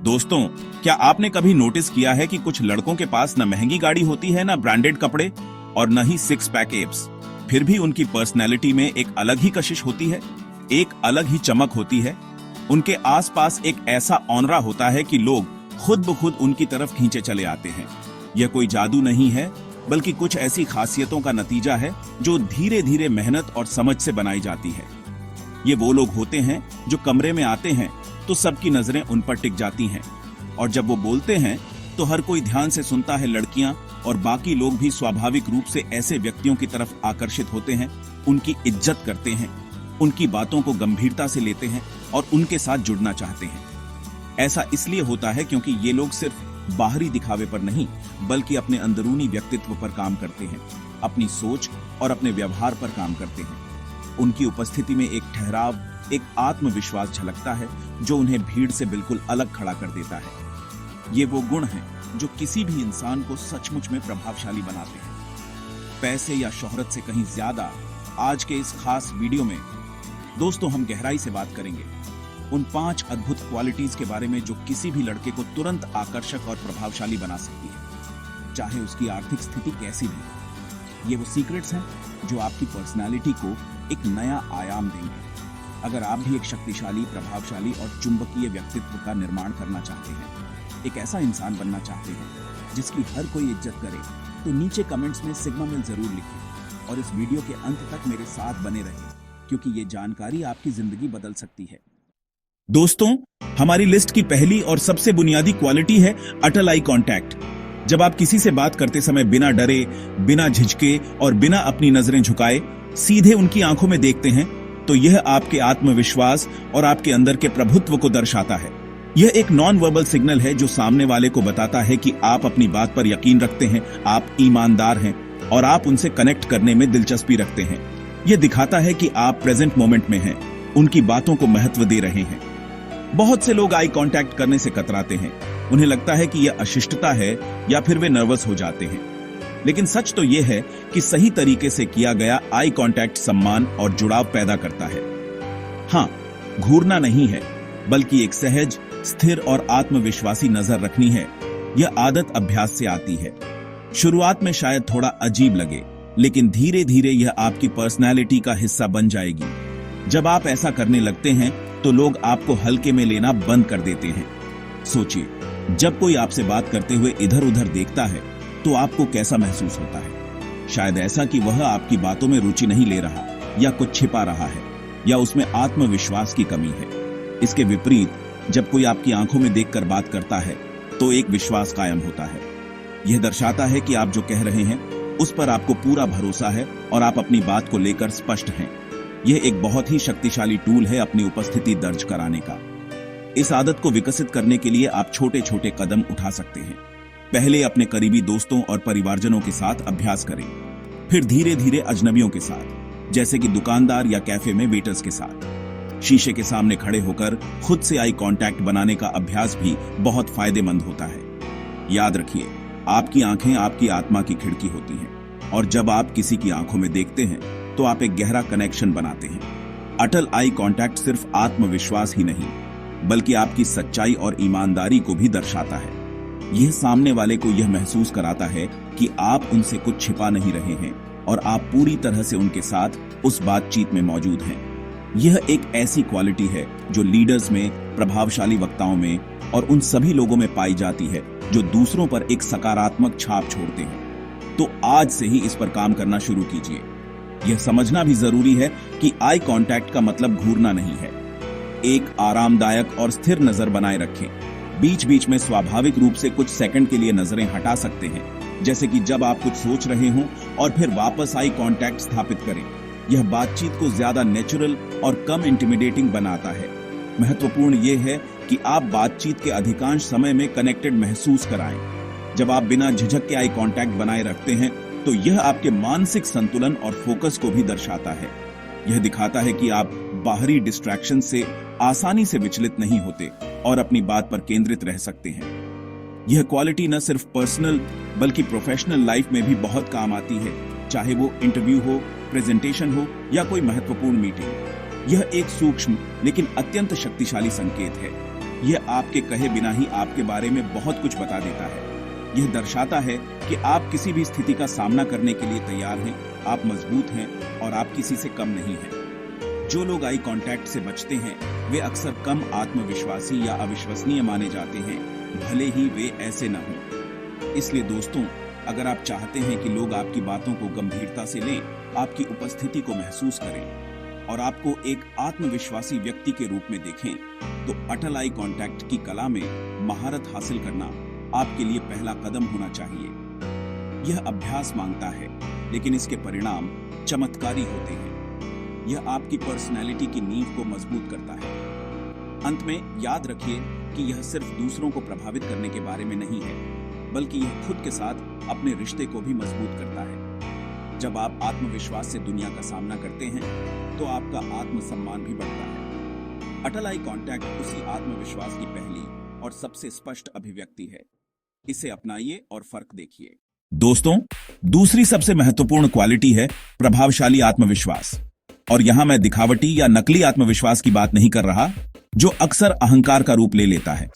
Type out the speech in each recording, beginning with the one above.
दोस्तों, क्या आपने कभी नोटिस किया है कि कुछ लड़कों के पास न महंगी गाड़ी होती है, न ब्रांडेड कपड़े और न ही सिक्स पैक एब्स, फिर भी उनकी पर्सनैलिटी में एक अलग ही कशिश होती है, एक अलग ही चमक होती है। उनके आसपास एक ऐसा ऑनरा होता है कि लोग खुद ब खुद उनकी तरफ खींचे चले आते हैं। यह कोई जादू नहीं है, बल्कि कुछ ऐसी खासियतों का नतीजा है जो धीरे धीरे मेहनत और समझ से बनाई जाती है। ये वो लोग होते हैं जो कमरे में आते हैं तो सबकी नजरें उन पर टिक जाती हैं, और जब वो बोलते हैं तो हर कोई ध्यान से सुनता है। लड़कियां और बाकी लोग भी स्वाभाविक रूप से ऐसे व्यक्तियों की तरफ आकर्षित होते हैं, उनकी इज्जत करते हैं, उनकी बातों को गंभीरता से लेते हैं और उनके साथ जुड़ना चाहते हैं। ऐसा इसलिए होता है क्योंकि ये लोग सिर्फ बाहरी दिखावे पर नहीं, बल्कि अपने अंदरूनी व्यक्तित्व पर काम करते हैं, अपनी सोच और अपने व्यवहार पर काम करते हैं। उनकी उपस्थिति में एक ठहराव, एक आत्मविश्वास झलकता है जो उन्हें भीड़ से बिल्कुल अलग खड़ा कर देता है। ये वो गुण हैं जो किसी भी इंसान को सचमुच में प्रभावशाली बनाते हैं। पैसे या शोहरत से कहीं ज्यादा आज के इस खास वीडियो में दोस्तों हम गहराई से बात करेंगे उन 5 अद्भुत क्वालिटीज के बारे में जो किसी भी लड़के को तुरंत आकर्षक और प्रभावशाली बना सकती है, चाहे उसकी आर्थिक स्थिति कैसी भी। ये वो सीक्रेट्स हैं जो आपकी पर्सनालिटी को एक नया आयाम देंगे। अगर आप भी एक शक्तिशाली, प्रभावशाली और चुंबकीय व्यक्तित्व का निर्माण करना चाहते हैं, एक ऐसा इंसान बनना चाहते हैं जिसकी हर कोई इज्जत करे, तो नीचे कमेंट्स में सिग्मा मिल जरूर लिखें और इस वीडियो के अंत तक मेरे साथ बने रहें, क्योंकि ये जानकारी आपकी जिंदगी बदल सकती है। दोस्तों, हमारी लिस्ट की पहली और सबसे बुनियादी क्वालिटी है अटल आई कांटेक्ट। जब आप किसी से बात करते समय बिना डरे, बिना झिझके और बिना अपनी नजरें झुकाए सीधे उनकी आंखों में देखते हैं, तो यह आपके आत्मविश्वास और आपके अंदर के प्रभुत्व को दर्शाता है। यह एक नॉन वर्बल सिग्नल है जो सामने वाले को बताता है कि आप अपनी बात पर यकीन रखते हैं, आप ईमानदार हैं और आप उनसे कनेक्ट करने में दिलचस्पी रखते हैं। यह दिखाता है कि आप प्रेजेंट मोमेंट में हैं, उनकी बातों को महत्व दे रहे हैं। बहुत से लोग आई कांटेक्ट करने से कतराते हैं। उन्हें लगता है कि यह अशिष्टता है या फिर वे नर्वस हो जाते हैं। लेकिन सच तो यह है कि सही तरीके से किया गया आई कांटेक्ट सम्मान और जुड़ाव पैदा करता है। हां, घूरना नहीं है, बल्कि एक सहज, स्थिर और आत्मविश्वासी नजर रखनी है। यह आदत अभ्यास से आती है। शुरुआत में शायद थोड़ा अजीब लगे, लेकिन धीरे धीरे यह आपकी पर्सनैलिटी का हिस्सा बन जाएगी। जब आप ऐसा करने लगते हैं तो लोग आपको हल्के में लेना बंद कर देते हैं। सोचिए, जब कोई आपसे बात करते हुए इधर उधर देखता है तो आपको कैसा महसूस होता है? शायद ऐसा कि वह आपकी बातों में रुचि नहीं ले रहा, या कुछ छिपा रहा है, या उसमें आत्मविश्वास की कमी है। इसके विपरीत, जब कोई आपकी आंखों में देखकर बात करता है तो एक विश्वास कायम होता है। यह दर्शाता है कि आप जो कह रहे हैं उस पर आपको पूरा भरोसा है और आप अपनी बात को लेकर स्पष्ट हैं। यह एक बहुत ही शक्तिशाली टूल है अपनी उपस्थिति दर्ज कराने का। इस आदत को विकसित करने के लिए आप छोटे छोटे कदम उठा सकते हैं। पहले अपने करीबी दोस्तों और परिवारजनों के साथ अभ्यास करें, फिर धीरे धीरे अजनबियों के साथ, जैसे कि दुकानदार या कैफे में वेटर्स के साथ। शीशे के सामने खड़े होकर खुद से आई कांटेक्ट बनाने का अभ्यास भी बहुत फायदेमंद होता है। याद रखिए, आपकी आंखें आपकी आत्मा की खिड़की होती हैं, और जब आप किसी की आंखों में देखते हैं तो आप एक गहरा कनेक्शन बनाते हैं। अटल आई कांटेक्ट सिर्फ आत्मविश्वास ही नहीं, बल्कि आपकी सच्चाई और ईमानदारी को भी दर्शाता है। यह सामने वाले को यह महसूस कराता है कि आप उनसे कुछ छिपा नहीं रहे हैं और आप पूरी तरह से उनके साथ उस बातचीत में मौजूद हैं। यह एक ऐसी क्वालिटी है जो लीडर्स में, प्रभावशाली वक्ताओं में और उन सभी लोगों में पाई जाती है जो दूसरों पर एक सकारात्मक छाप छोड़ते हैं। तो आज से ही इस पर काम करना शुरू कीजिए। यह समझना भी जरूरी है कि आई कांटेक्ट का मतलब घूरना नहीं है। एक आरामदायक और स्थिर नजर बनाए रखें। बीच बीच में स्वाभाविक रूप से कुछ सेकंड के लिए नजरें हटा सकते हैं, जैसे कि जब आप कुछ सोच रहे हों, और फिर वापस आई कांटेक्ट स्थापित करें। यह बातचीत को ज्यादा नेचुरल और कम इंटिमिडेटिंग बनाता है। महत्वपूर्ण यह है कि आप बातचीत के अधिकांश समय में कनेक्टेड महसूस कराएं। जब आप बिना झिझक के आई कांटेक्ट बनाए रखते हैं तो यह आपके मानसिक संतुलन और फोकस को भी दर्शाता है। यह दिखाता है कि आप बाहरी डिस्ट्रैक्शन से आसानी से विचलित नहीं होते और अपनी बात पर केंद्रित रह सकते हैं। यह क्वालिटी न सिर्फ पर्सनल बल्कि प्रोफेशनल लाइफ में भी बहुत काम आती है, चाहे वो इंटरव्यू हो, प्रेजेंटेशन हो या कोई महत्वपूर्ण मीटिंग। यह एक सूक्ष्म लेकिन अत्यंत शक्तिशाली संकेत है। यह आपके कहे बिना ही आपके बारे में बहुत कुछ बता देता है। यह दर्शाता है कि आप किसी भी स्थिति का सामना करने के लिए तैयार हैं, आप मजबूत हैं और आप किसी से कम नहीं हैं। जो लोग आई कांटेक्ट से बचते हैं वे अक्सर कम आत्मविश्वासी या अविश्वसनीय माने जाते हैं, भले ही वे ऐसे न हों। इसलिए दोस्तों, अगर आप चाहते हैं कि लोग आपकी बातों को गंभीरता से लें, आपकी उपस्थिति को महसूस करें और आपको एक आत्मविश्वासी व्यक्ति के रूप में देखें, तो अटल आई कांटेक्ट की कला में महारत हासिल करना आपके लिए पहला कदम होना चाहिए। यह अभ्यास मांगता है, लेकिन इसके परिणाम चमत्कारी होते हैं। यह आपकी पर्सनैलिटी की नींव को मजबूत करता है। अंत में याद रखिए कि यह सिर्फ दूसरों को प्रभावित करने के बारे में नहीं है, बल्कि यह खुद के साथ अपने रिश्ते को भी मजबूत करता है। जब आप आत्मविश्वास से दुनिया का सामना करते हैं, तो आपका आत्मसम्मान भी बढ़ता है। अटल आई कांटेक्ट उसी आत्मविश्वास की पहली और सबसे स्पष्ट अभिव्यक्ति है। इसे अपनाइए और फर्क देखिए। दोस्तों, दूसरी सबसे महत्वपूर्ण क्वालिटी है प्रभावशाली आत्मविश्वास। और यहां मैं दिखावटी या नकली आत्मविश्वास की बात नहीं कर रहा, जो अक्सर अहंकार का रूप ले लेता है।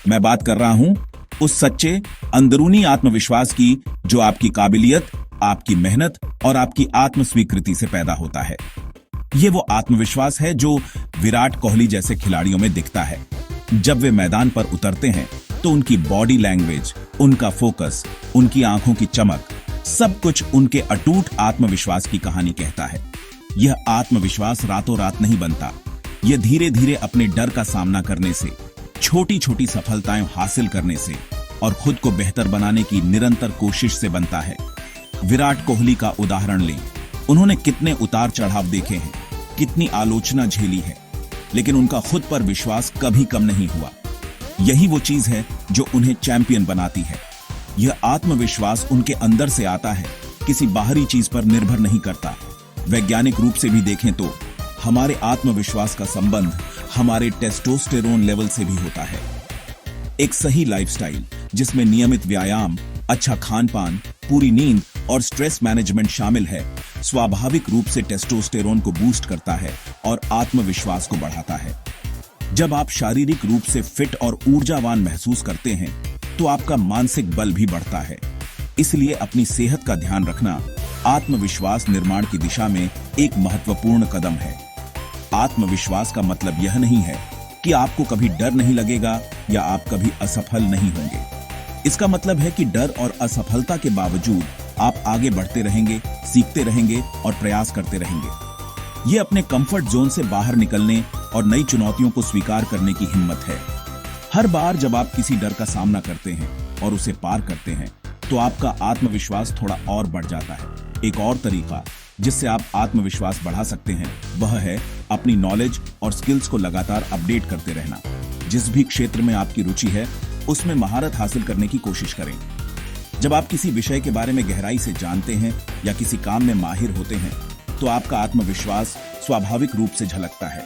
मैं बात कर रहा हूं उस सच्चे अंदरूनी आत्मविश्वास की जो आपकी काबिलियत, आपकी मेहनत और आपकी आत्मस्वीकृति से पैदा होता है। ये वो आत्मविश्वास है जो विराट कोहली जैसे खिलाड़ियों में दिखता है। जब वे मैदान पर उतरते हैं तो उनकी बॉडी लैंग्वेज, उनका फोकस, उनकी आंखों की चमक, सब कुछ उनके अटूट आत्मविश्वास की कहानी कहता है। यह आत्मविश्वास रातों रात नहीं बनता। यह धीरे धीरे अपने डर का सामना करने से, छोटी छोटी सफलताएं हासिल करने से और खुद को बेहतर बनाने की निरंतर कोशिश से बनता है। विराट कोहली का उदाहरण लें। उन्होंने कितने उतार चढ़ाव देखे हैं, कितनी आलोचना झेली है, लेकिन उनका खुद पर विश्वास कभी कम नहीं हुआ। यही वो चीज है जो उन्हें चैंपियन बनाती है। यह आत्मविश्वास उनके अंदर से आता है, किसी बाहरी चीज पर निर्भर नहीं करता। वैज्ञानिक रूप से भी देखें तो हमारे आत्मविश्वास का संबंध हमारे टेस्टोस्टेरोन लेवल से भी होता है। एक सही लाइफस्टाइल जिसमें नियमित व्यायाम, अच्छा खान-पान, पूरी नींद और स्ट्रेस मैनेजमेंट शामिल है, स्वाभाविक रूप से टेस्टोस्टेरोन को बूस्ट करता है और आत्मविश्वास को बढ़ाता है। जब आप शारीरिक रूप से फिट और ऊर्जावान महसूस करते हैं, तो आपका मानसिक बल भी बढ़ता है। इसलिए अपनी सेहत का ध्यान रखना आत्मविश्वास निर्माण की दिशा में एक महत्वपूर्ण कदम है। आत्मविश्वास का मतलब यह नहीं है कि आपको कभी डर नहीं लगेगा या आप कभी असफल नहीं होंगे। इसका मतलब है कि डर और असफलता के बावजूद आप आगे बढ़ते रहेंगे, सीखते रहेंगे और प्रयास करते रहेंगे। ये अपने कंफर्ट जोन से बाहर निकलने और नई चुनौतियों को स्वीकार करने की हिम्मत है। हर बार जब आप किसी डर का सामना करते हैं और उसे पार करते हैं, तो आपका आत्मविश्वास थोड़ा और बढ़ जाता है। एक और तरीका जिससे आप आत्मविश्वास बढ़ा सकते हैं, वह है अपनी नॉलेज और स्किल्स को लगातार अपडेट करते रहना। जिस भी क्षेत्र में आपकी रुचि है, उसमें महारत हासिल करने की कोशिश करें। जब आप किसी विषय के बारे में गहराई से जानते हैं या किसी काम में माहिर होते हैं, तो आपका आत्मविश्वास स्वाभाविक रूप से झलकता है।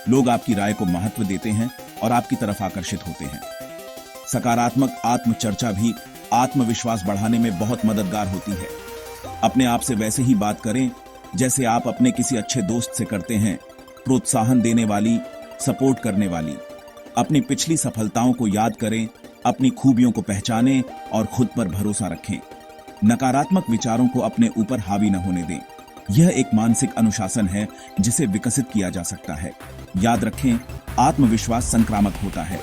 लोग आपकी राय को महत्व देते हैं और आपकी तरफ आकर्षित होते हैं। सकारात्मक आत्मचर्चा भी आत्मविश्वास बढ़ाने में बहुत मददगार होती है। अपने आप से वैसे ही बात करें जैसे आप अपने किसी अच्छे दोस्त से करते हैं, प्रोत्साहन देने वाली, सपोर्ट करने वाली। अपनी पिछली सफलताओं को याद करें, अपनी खूबियों को पहचानें और खुद पर भरोसा रखें। नकारात्मक विचारों को अपने ऊपर हावी न होने दें। यह एक मानसिक अनुशासन है जिसे विकसित किया जा सकता है। याद रखें, आत्मविश्वास संक्रामक होता है।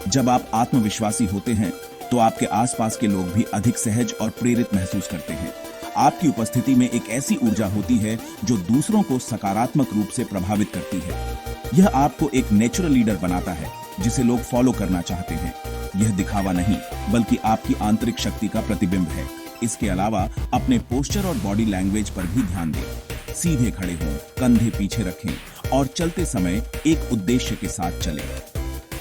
जब आप आत्मविश्वासी होते हैं, तो आपके आसपास के लोग भी अधिक सहज और प्रेरित महसूस करते हैं। आपकी उपस्थिति में एक ऐसी ऊर्जा होती है जो दूसरों को सकारात्मक रूप से प्रभावित करती है। यह आपको एक नेचुरल लीडर बनाता है जिसे लोग फॉलो करना चाहते हैं। यह दिखावा नहीं, बल्कि आपकी आंतरिक शक्ति का प्रतिबिंब है। इसके अलावा अपने पोस्चर और बॉडी लैंग्वेज पर भी ध्यान दें। सीधे खड़े हों, कंधे पीछे रखें और चलते समय एक उद्देश्य के साथ चलें।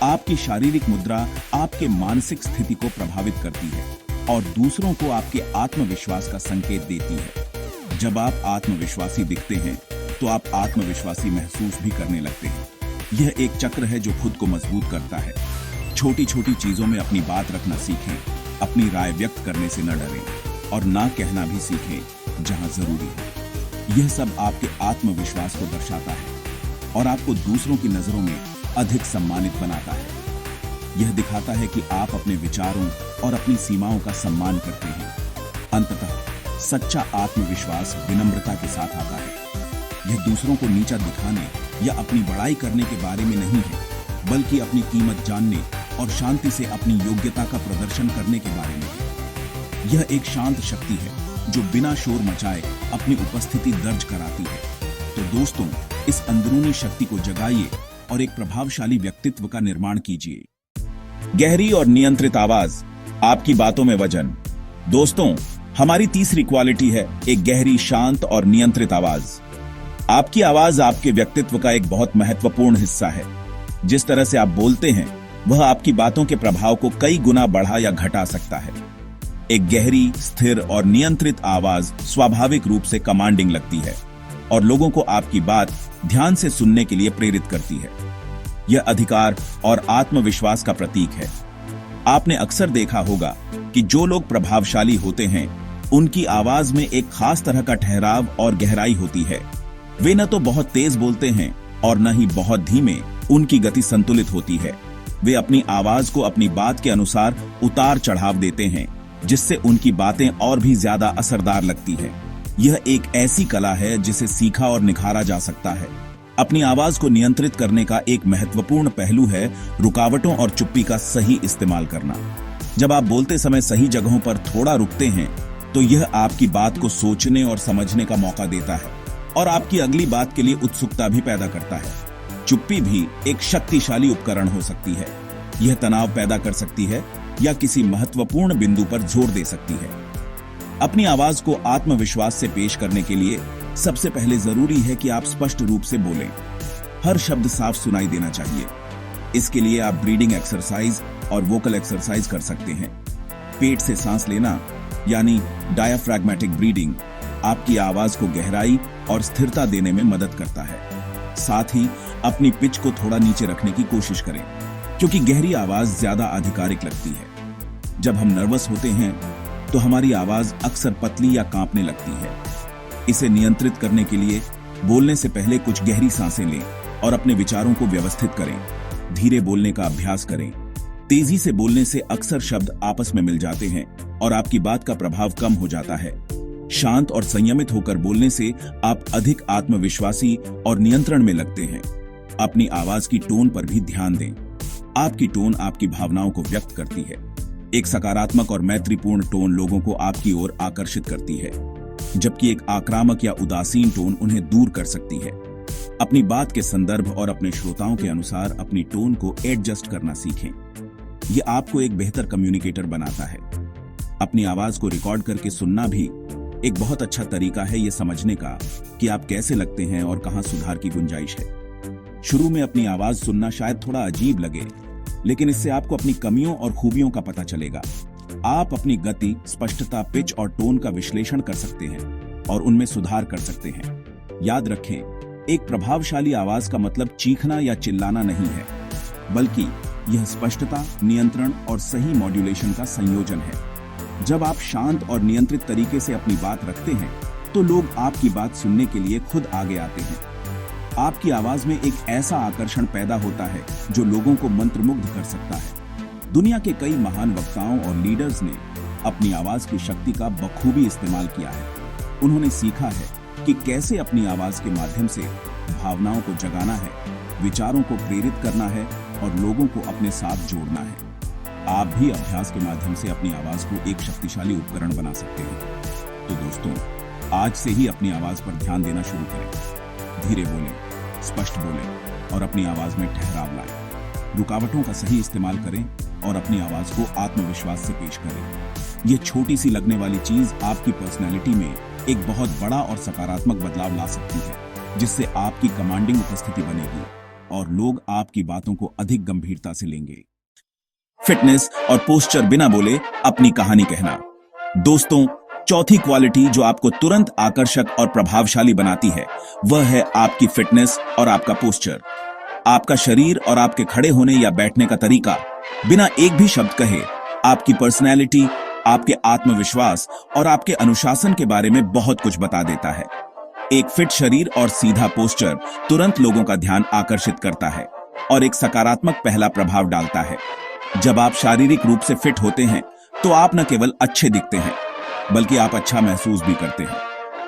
आपकी शारीरिक मुद्रा आपके मानसिक स्थिति को प्रभावित करती है और दूसरों को आपके आत्मविश्वास का संकेत देती है। जब आप आत्मविश्वासी दिखते हैं, तो आप आत्मविश्वासी महसूस भी करने लगते हैं। यह एक चक्र है जो खुद को मजबूत करता है। छोटी छोटी चीजों में अपनी बात रखना सीखें, अपनी राय व्यक्त करने से न डरें और ना कहना भी सीखें जहां जरूरी है। यह सब आपके आत्मविश्वास को दर्शाता है और आपको दूसरों की नजरों में अधिक सम्मानित बनाता है। यह दिखाता है कि आप अपने विचारों और अपनी सीमाओं का सम्मान करते हैं। अंततः सच्चा आत्मविश्वास विनम्रता के साथ आता है। यह दूसरों को नीचा दिखाने या अपनी बड़ाई करने के बारे में नहीं है, बल्कि अपनी कीमत जानने और शांति से अपनी योग्यता का प्रदर्शन करने के बारे में है। यह एक शांत शक्ति है जो बिना शोर मचाए अपनी उपस्थिति दर्ज कराती है। तो दोस्तों, इस अंदरूनी शक्ति को जगाइए और एक प्रभावशाली व्यक्तित्व का निर्माण कीजिए। गहरी और नियंत्रित आवाज, आपकी बातों में वजन। दोस्तों, हमारी तीसरी क्वालिटी है एक गहरी, शांत और नियंत्रित आवाज। आपकी आवाज आपके व्यक्तित्व का एक बहुत महत्वपूर्ण हिस्सा है। जिस तरह से आप बोलते हैं वह आपकी बातों के प्रभाव को कई गुना बढ़ा या घटा सकता है। एक गहरी, स्थिर और नियंत्रित आवाज स्वाभाविक रूप से कमांडिंग लगती है और लोगों को आपकी बात ध्यान से सुनने के लिए प्रेरित करती है। यह अधिकार और आत्मविश्वास का प्रतीक है। आपने अक्सर देखा होगा कि जो लोग प्रभावशाली होते हैं उनकी आवाज में एक खास तरह का ठहराव और गहराई होती है। वे न तो बहुत तेज बोलते हैं और न ही बहुत धीमे, उनकी गति संतुलित होती है। वे अपनी आवाज को अपनी बात के अनुसार उतार चढ़ाव देते हैं, जिससे उनकी बातें और भी ज्यादा असरदार लगती है। यह एक ऐसी कला है जिसे सीखा और निखारा जा सकता है। अपनी आवाज को नियंत्रित करने का एक महत्वपूर्ण पहलू है रुकावटों और चुप्पी का सही इस्तेमाल करना। जब आप बोलते समय सही जगहों पर थोड़ा रुकते हैं तो यह आपकी बात को सोचने और समझने का मौका देता है और आपकी अगली बात के लिए उत्सुकता भी पैदा करता है। चुप्पी भी एक शक्तिशाली उपकरण हो सकती है। यह तनाव पैदा कर सकती है या किसी महत्वपूर्ण बिंदु पर जोर दे सकती है। अपनी आवाज को आत्मविश्वास से पेश करने के लिए सबसे पहले जरूरी है कि आप स्पष्ट रूप से बोलें। हर शब्द साफ सुनाई देना चाहिए। इसके लिए आप ब्रीदिंग एक्सरसाइज और वोकल एक्सरसाइज कर सकते हैं। पेट से सांस लेना यानी डायाफ्रैग्मेटिक ब्रीदिंग आपकी आवाज को गहराई और स्थिरता देने में मदद करता है। साथ ही अपनी पिच को थोड़ा नीचे रखने की कोशिश करें, क्योंकि गहरी आवाज ज्यादा आधिकारिक लगती है। जब हम नर्वस होते हैं तो हमारी आवाज अक्सर पतली या कांपने लगती है। इसे नियंत्रित करने के लिए बोलने से पहले कुछ गहरी सांसें लें और अपने विचारों को व्यवस्थित करें। धीरे बोलने का अभ्यास करें। तेजी से बोलने से अक्सर शब्द आपस में मिल जाते हैं और आपकी बात का प्रभाव कम हो जाता है। शांत और संयमित होकर बोलने से आप अधिक आत्मविश्वासी और नियंत्रण में लगते हैं। अपनी आवाज की टोन पर भी ध्यान दें। आपकी टोन आपकी भावनाओं को व्यक्त करती है। एक सकारात्मक और मैत्रीपूर्ण टोन लोगों को आपकी ओर आकर्षित करती है, जबकि एक आक्रामक या उदासीन टोन उन्हें दूर कर सकती है। अपनी बात के संदर्भ और अपने श्रोताओं के अनुसार अपनी टोन को एडजस्ट करना सीखें। यह आपको एक बेहतर कम्युनिकेटर बनाता है। अपनी आवाज को रिकॉर्ड करके सुनना भी एक बहुत अच्छा तरीका है यह समझने का कि आप कैसे लगते हैं और कहां सुधार की गुंजाइश है। शुरू में अपनी आवाज सुनना शायद थोड़ा अजीब लगे, लेकिन इससे आपको अपनी कमियों और खूबियों का पता चलेगा। आप अपनी गति, स्पष्टता, पिच और टोन का विश्लेषण कर सकते हैं और उनमें सुधार कर सकते हैं। याद रखें, एक प्रभावशाली आवाज का मतलब चीखना या चिल्लाना नहीं है, बल्कि यह स्पष्टता, नियंत्रण और सही मॉड्यूलेशन का संयोजन है। जब आप शांत और नियंत्रित तरीके से अपनी बात रखते हैं तो लोग आपकी बात सुनने के लिए खुद आगे आते हैं। आपकी आवाज में एक ऐसा आकर्षण पैदा होता है जो लोगों को मंत्रमुग्ध कर सकता है। दुनिया के कई महान वक्ताओं और लीडर्स ने अपनी आवाज की शक्ति का बखूबी इस्तेमाल किया है। उन्होंने सीखा है कि कैसे अपनी आवाज के माध्यम से भावनाओं को जगाना है, विचारों को प्रेरित करना है और लोगों को अपने साथ जोड़ना है। आप भी अभ्यास के माध्यम से अपनी आवाज को एक शक्तिशाली उपकरण बना सकते हैं। तो दोस्तों, आज से ही अपनी आवाज पर ध्यान देना शुरू करें। धीरे बोलें, स्पष्ट बोलें और अपनी आवाज में ठहराव लाएं। रुकावटों का सही इस्तेमाल करें और अपनी आवाज को आत्मविश्वास से पेश करें। यह छोटी सी लगने वाली चीज आपकी पर्सनैलिटी में एक बहुत बड़ा और सकारात्मक बदलाव ला सकती है, जिससे आपकी कमांडिंग उपस्थिति बनेगी और लोग आपकी बातों को अधिक गंभीरता से लेंगे। फिटनेस और पोस्चर बिना बोले अपनी कहानी कहना। दोस्तों, चौथी क्वालिटी जो आपको तुरंत आकर्षक और प्रभावशाली बनाती है वह है आपकी फिटनेस और आपका पोस्चर। आपका शरीर और आपके खड़े होने या बैठने का तरीका बिना एक भी शब्द कहे आपकी पर्सनैलिटी, आपके आत्मविश्वास और आपके अनुशासन के बारे में बहुत कुछ बता देता है। एक फिट शरीर और सीधा पोस्चर तुरंत लोगों का ध्यान आकर्षित करता है और एक सकारात्मक पहला प्रभाव डालता है। जब आप शारीरिक रूप से फिट होते हैं तो आप न केवल अच्छे दिखते हैं बल्कि आप अच्छा महसूस भी करते हैं।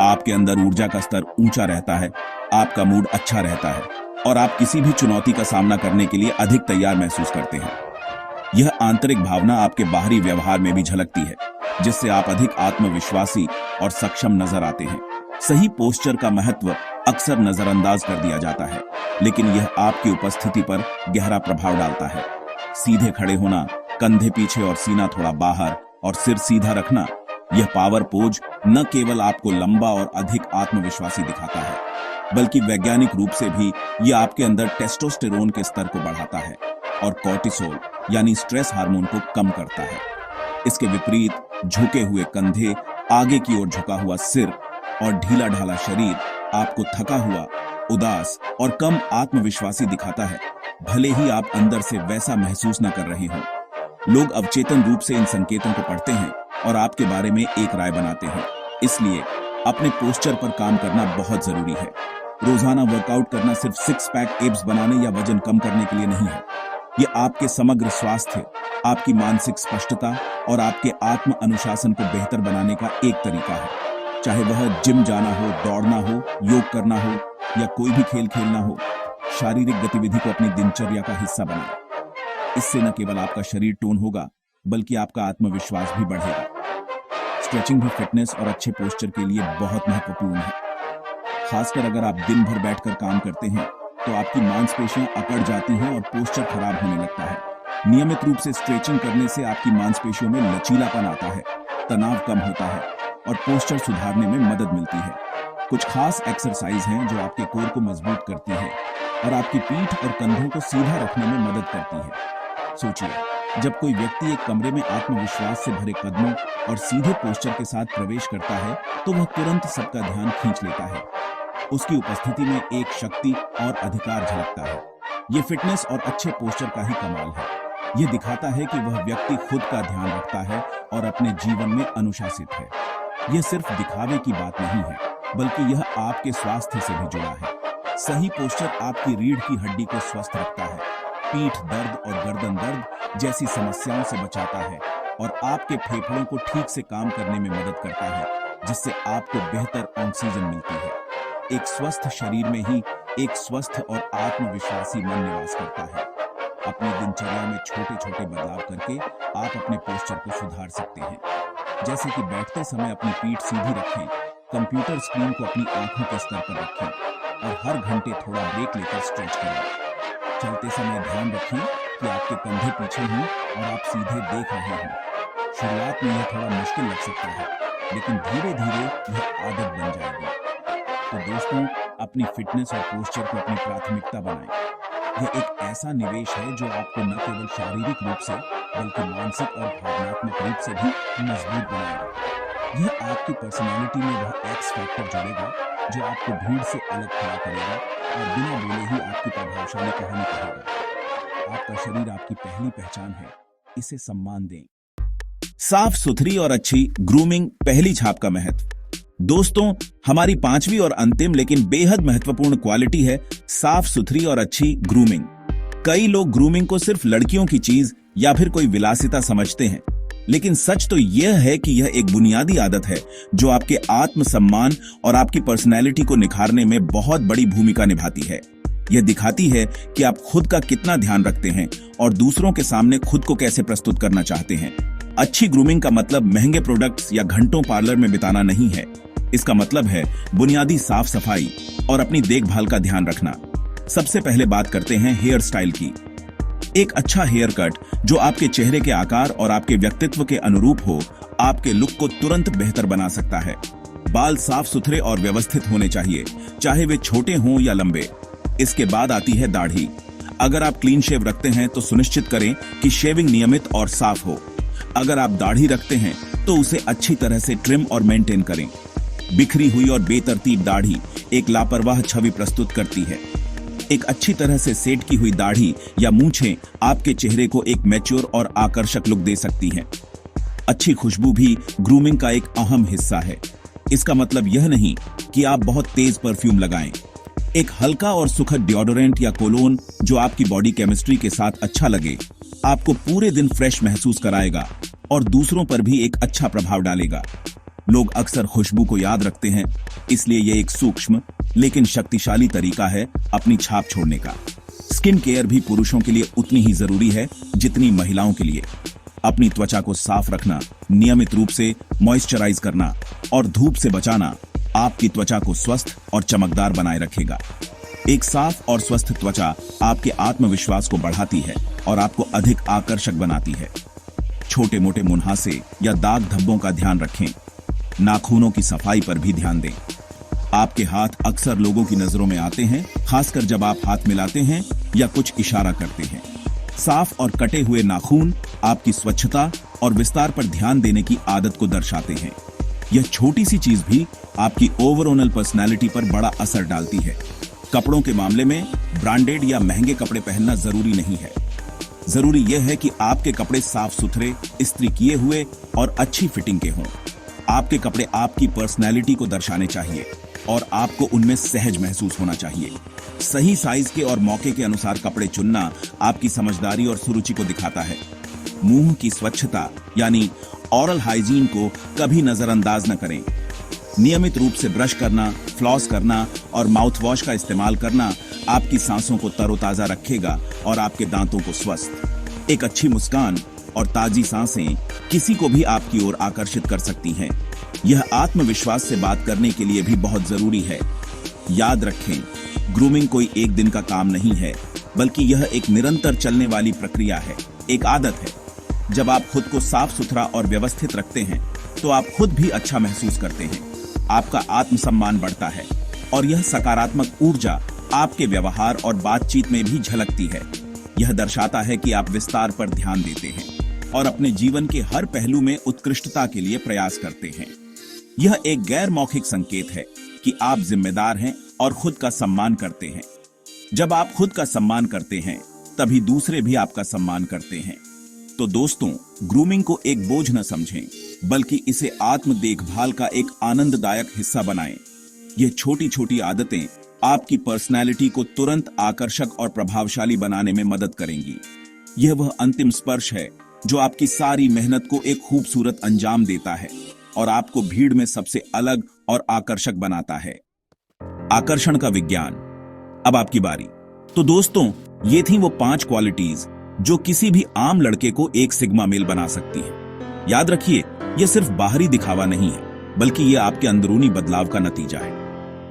आपके अंदर ऊर्जा का स्तर ऊंचा रहता है, आपका मूड अच्छा रहता है और आप किसी भी चुनौती का सामना करने के लिए अधिक तैयार महसूस करते हैं। यह आंतरिक भावना आपके बाहरी व्यवहार में भी झलकती है, जिससे आप अधिक आत्मविश्वासी और सक्षम नजर आते हैं। सही पोस्चर का महत्व अक्सर नजरअंदाज कर दिया जाता है, लेकिन यह आपकी उपस्थिति पर गहरा प्रभाव डालता है। सीधे खड़े होना, कंधे पीछे और सीना थोड़ा बाहर और सिर सीधा रखना, यह पावर पोज न केवल आपको लंबा और अधिक आत्मविश्वासी दिखाता है, बल्कि वैज्ञानिक रूप से भी यह आपके अंदर टेस्टोस्टेरोन के स्तर को बढ़ाता है और कॉर्टिसोल यानी स्ट्रेस हार्मोन को कम करता है। इसके विपरीत झुके हुए कंधे, आगे की ओर झुका हुआ सिर और ढीला ढाला शरीर आपको थका हुआ, उदास और कम आत्मविश्वासी दिखाता है, भले ही आप अंदर से वैसा महसूस न कर रहे हों। लोग अवचेतन रूप से इन संकेतों को पढ़ते हैं और आपके बारे में एक राय बनाते हैं। इसलिए अपने पोस्चर पर काम करना बहुत जरूरी है। रोजाना वर्कआउट करना सिर्फ सिक्स पैक एब्स बनाने या वजन कम करने के लिए नहीं है। ये आपके समग्र स्वास्थ्य, आपकी मानसिक स्पष्टता और आपके आत्म अनुशासन को बेहतर बनाने का एक तरीका है। चाहे वह जिम जाना हो, दौड़ना हो, योग करना हो या कोई भी खेल खेलना हो, शारीरिक गतिविधि को अपनी दिनचर्या का हिस्सा बनाएं। इससे न केवल आपका शरीर टोन होगा, बल्कि आपका आत्मविश्वास भी बढ़ेगा। स्ट्रेचिंग भी फिटनेस और अच्छे पोस्चर के लिए बहुत महत्वपूर्ण है। खासकर अगर आप दिन भर बैठकर काम करते हैं तो आपकी मांसपेशियां अकड़ जाती हैं और पोस्चर खराब होने लगता है। नियमित रूप से स्ट्रेचिंग करने से आपकी मांसपेशियों में लचीलापन आता है, तनाव कम होता है और पोस्चर सुधारने में मदद मिलती है। कुछ खास एक्सरसाइज हैं जो आपके कोर को मजबूत करती है और आपकी पीठ और कंधों को सीधा रखने में मदद करती है। सोचिए, जब कोई व्यक्ति एक कमरे में आत्मविश्वास से भरे कदमों और सीधे पोस्चर के साथ प्रवेश करता है तो वह तुरंत सबका ध्यान खींच लेता है। उसकी उपस्थिति में एक शक्ति और अधिकार झलकता है। ये फिटनेस और अच्छे पोस्चर का ही कमाल है। ये दिखाता है कि वह व्यक्ति खुद का ध्यान रखता है और अपने जीवन में अनुशासित है। यह सिर्फ दिखावे की बात नहीं है, बल्कि यह आपके स्वास्थ्य से भी जुड़ा है। सही पोस्चर आपकी रीढ़ की हड्डी को स्वस्थ रखता है, पीठ दर्द और गर्दन दर्द जैसी समस्याओं से बचाता है और आपके फेफड़ों को ठीक से काम करने में मदद करता है, जिससे आपको बेहतर ऑक्सीजन मिलती है। एक स्वस्थ शरीर में ही एक स्वस्थ और आत्मविश्वासी मन निवास करता है। अपनी दिनचर्या में छोटे छोटे बदलाव करके आप अपने पोस्चर को सुधार सकते हैं, जैसे कि बैठते समय अपनी पीठ सीधी रखें, कंप्यूटर स्क्रीन को अपनी आंखों के स्तर पर रखें और हर घंटे थोड़ा ब्रेक लेकर स्ट्रेच करें। चलते समय ध्यान रखें कि आपके कंधे पीछे हों और आप सीधे देख रहे हों। शुरुआत में यह थोड़ा मुश्किल लग सकता है, लेकिन धीरे धीरे यह आदत बन जाएगी। तो दोस्तों, अपनी फिटनेस और पोस्चर को अपनी प्राथमिकता बनाएं। यह एक ऐसा निवेश है जो आपको न केवल शारीरिक रूप से बल्कि मानसिक और भावनात्मक रूप से भी मजबूत बनाएगा। यह आपकी पर्सनालिटी में वह एक्स फैक्टर जोड़ेगा जो आपको भीड़ से अलग खड़ा करेगा और बिना बोले ही आपकी प्रभावशाली कहानी कहेगा। आपका शरीर आपकी पहली पहचान है, इसे सम्मान दें। साफ सुथरी और अच्छी ग्रूमिंग पहली छाप का महत्व। दोस्तों, हमारी पांचवी और अंतिम लेकिन बेहद महत्वपूर्ण क्वालिटी है साफ सुथरी और अच्छी ग्रूमिंग। कई लोग ग्रूमिंग को सिर्फ लड़कियों की चीज या फिर कोई विलासिता समझते हैं, लेकिन सच तो यह है कि यह एक बुनियादी आदत है जो आपके आत्मसम्मान और आपकी पर्सनैलिटी को निखारने में बहुत बड़ी भूमिका निभाती है। यह दिखाती है कि आप खुद का कितना ध्यान रखते हैं और दूसरों के सामने खुद को कैसे प्रस्तुत करना चाहते हैं। अच्छी ग्रूमिंग का मतलब महंगे प्रोडक्ट्स या घंटों पार्लर में बिताना नहीं है। इसका मतलब है बुनियादी साफ सफाई और अपनी देखभाल का ध्यान रखना। सबसे पहले बात करते हैं हेयर स्टाइल की। एक अच्छा हेयर कट जो आपके चेहरे के आकार और आपके व्यक्तित्व के अनुरूप हो, आपके लुक को तुरंत बेहतर बना सकता है। बाल साफ सुथरे और व्यवस्थित होने चाहिए, चाहे वे छोटे हों या लंबे। इसके बाद आती है दाढ़ी। अगर आप क्लीन शेव रखते हैं तो सुनिश्चित करें कि शेविंग नियमित और साफ हो। अगर आप दाढ़ी रखते हैं तो उसे अच्छी तरह से ट्रिम और मेंटेन करें। बिखरी हुई और बेतरतीब दाढ़ी एक लापरवाह छवि प्रस्तुत करती है। एक अच्छी तरह से सेट की हुई दाढ़ी या मूंछें आपके चेहरे को एक मैच्योर और आकर्षक लुक दे सकती हैं। अच्छी खुशबू भी ग्रूमिंग का एक अहम हिस्सा है। इसका मतलब यह नहीं कि आप बहुत तेज परफ्यूम लगाएं। एक हल्का और सुखद डिओडोरेंट या कोलोन जो आपकी बॉडी केमिस्ट्री के साथ अच्छा लगे, आपको पूरे दिन फ्रेश महसूस कराएगा और दूसरों पर भी एक अच्छा प्रभाव डालेगा। लोग अक्सर खुशबू को याद रखते हैं, इसलिए यह एक सूक्ष्म लेकिन शक्तिशाली तरीका है अपनी छाप छोड़ने का। स्किन केयर भी पुरुषों के लिए उतनी ही जरूरी है जितनी महिलाओं के लिए। अपनी त्वचा को साफ रखना, नियमित रूप से मॉइस्चराइज करना और धूप से बचाना आपकी त्वचा को स्वस्थ और चमकदार बनाए रखेगा। एक साफ और स्वस्थ त्वचा आपके आत्मविश्वास को बढ़ाती है और आपको अधिक आकर्षक बनाती है। छोटे मोटे मुहासे या दाग धब्बों का ध्यान रखें। नाखूनों की सफाई पर भी ध्यान दें। आपके हाथ अक्सर लोगों की नजरों में आते हैं, खासकर जब आप हाथ मिलाते हैं या कुछ इशारा करते हैं। साफ और कटे हुए नाखून आपकी स्वच्छता और विस्तार पर ध्यान देने की आदत को दर्शाते हैं। यह छोटी सी चीज भी आपकी ओवरऑल पर्सनैलिटी पर बड़ा असर डालती है। कपड़ों के मामले में ब्रांडेड या महंगे कपड़े पहनना जरूरी नहीं है। जरूरी यह है कि आपके कपड़े साफ सुथरे, इस्त्री किए हुए और अच्छी फिटिंग के हों। आपके कपड़े आपकी पर्सनैलिटी को दर्शाने चाहिए और आपको उनमें सहज महसूस होना चाहिए। सही साइज के और मौके के अनुसार कपड़े चुनना आपकी समझदारी और सुरुचि को दिखाता है। मुंह की स्वच्छता यानी ओरल हाइजीन को कभी नजरअंदाज न करें। नियमित रूप से ब्रश करना, फ्लॉस करना और माउथ वॉश का इस्तेमाल करना आपकी सांसों को तरोताजा रखेगा और आपके दांतों को स्वस्थ। एक अच्छी मुस्कान और ताजी सांसें किसी को भी आपकी ओर आकर्षित कर सकती हैं। यह आत्मविश्वास से बात करने के लिए भी बहुत जरूरी है। याद रखें, ग्रूमिंग कोई एक दिन का काम नहीं है, बल्कि यह एक निरंतर चलने वाली प्रक्रिया है, एक आदत है। जब आप खुद को साफ सुथरा और व्यवस्थित रखते हैं तो आप खुद भी अच्छा महसूस करते हैं। आपका आत्मसम्मान बढ़ता है और यह सकारात्मक ऊर्जा आपके व्यवहार और बातचीत में भी झलकती है। यह दर्शाता है कि आप विस्तार पर ध्यान देते हैं और अपने जीवन के हर पहलू में उत्कृष्टता के लिए प्रयास करते हैं। यह एक गैर मौखिक संकेत है कि आप जिम्मेदार हैं और खुद का सम्मान करते हैं। जब आप खुद का सम्मान करते हैं, तभी दूसरे भी आपका सम्मान करते हैं। तो दोस्तों, ग्रूमिंग को एक बोझ न समझें, बल्कि इसे आत्म देखभाल का एक आनंददायक हिस्सा बनाएं। ये छोटी छोटी आदतें आपकी पर्सनैलिटी को तुरंत आकर्षक और प्रभावशाली बनाने में मदद करेंगी। यह वह अंतिम स्पर्श है जो आपकी सारी मेहनत को एक खूबसूरत अंजाम देता है और आपको भीड़ में सबसे अलग और आकर्षक बनाता है। आकर्षण का विज्ञान। अब आपकी बारी। तो दोस्तों, ये थी वो 5 क्वालिटीज जो किसी भी आम लड़के को एक सिग्मा मेल बना सकती है। याद रखिए, यह सिर्फ बाहरी दिखावा नहीं है, बल्कि यह आपके अंदरूनी बदलाव का नतीजा है।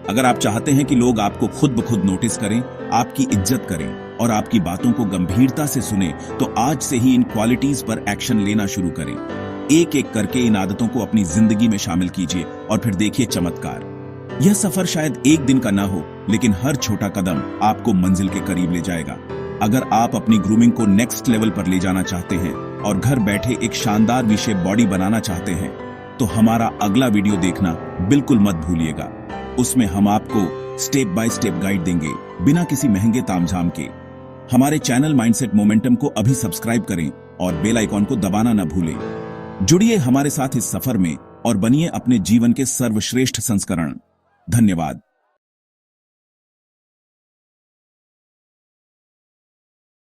अगर आप चाहते हैं कि लोग आपको खुद ब खुद नोटिस करें, आपकी इज्जत करें और आपकी बातों को गंभीरता से सुने, तो आज से ही इन क्वालिटीज पर एक्शन लेना शुरू करें। एक एक करके इन आदतों को अपनी जिंदगी में शामिल कीजिए और फिर देखिए चमत्कार। यह सफर शायद एक दिन का ना हो, लेकिन हर छोटा कदम आपको मंजिल के करीब ले जाएगा। अगर आप अपनी ग्रूमिंग को नेक्स्ट लेवल पर ले जाना चाहते हैं और घर बैठे एक शानदार वी-शेप बॉडी बनाना चाहते हैं, तो हमारा अगला वीडियो देखना बिल्कुल मत भूलिएगा। उसमें हम आपको स्टेप बाय स्टेप गाइड देंगे, बिना किसी महंगे तामझाम के। हमारे चैनल माइंडसेट मोमेंटम को अभी सब्सक्राइब करें और बेल आइकॉन को दबाना न भूलें। जुड़िए हमारे साथ इस सफर में और बनिए अपने जीवन के सर्वश्रेष्ठ संस्करण। धन्यवाद।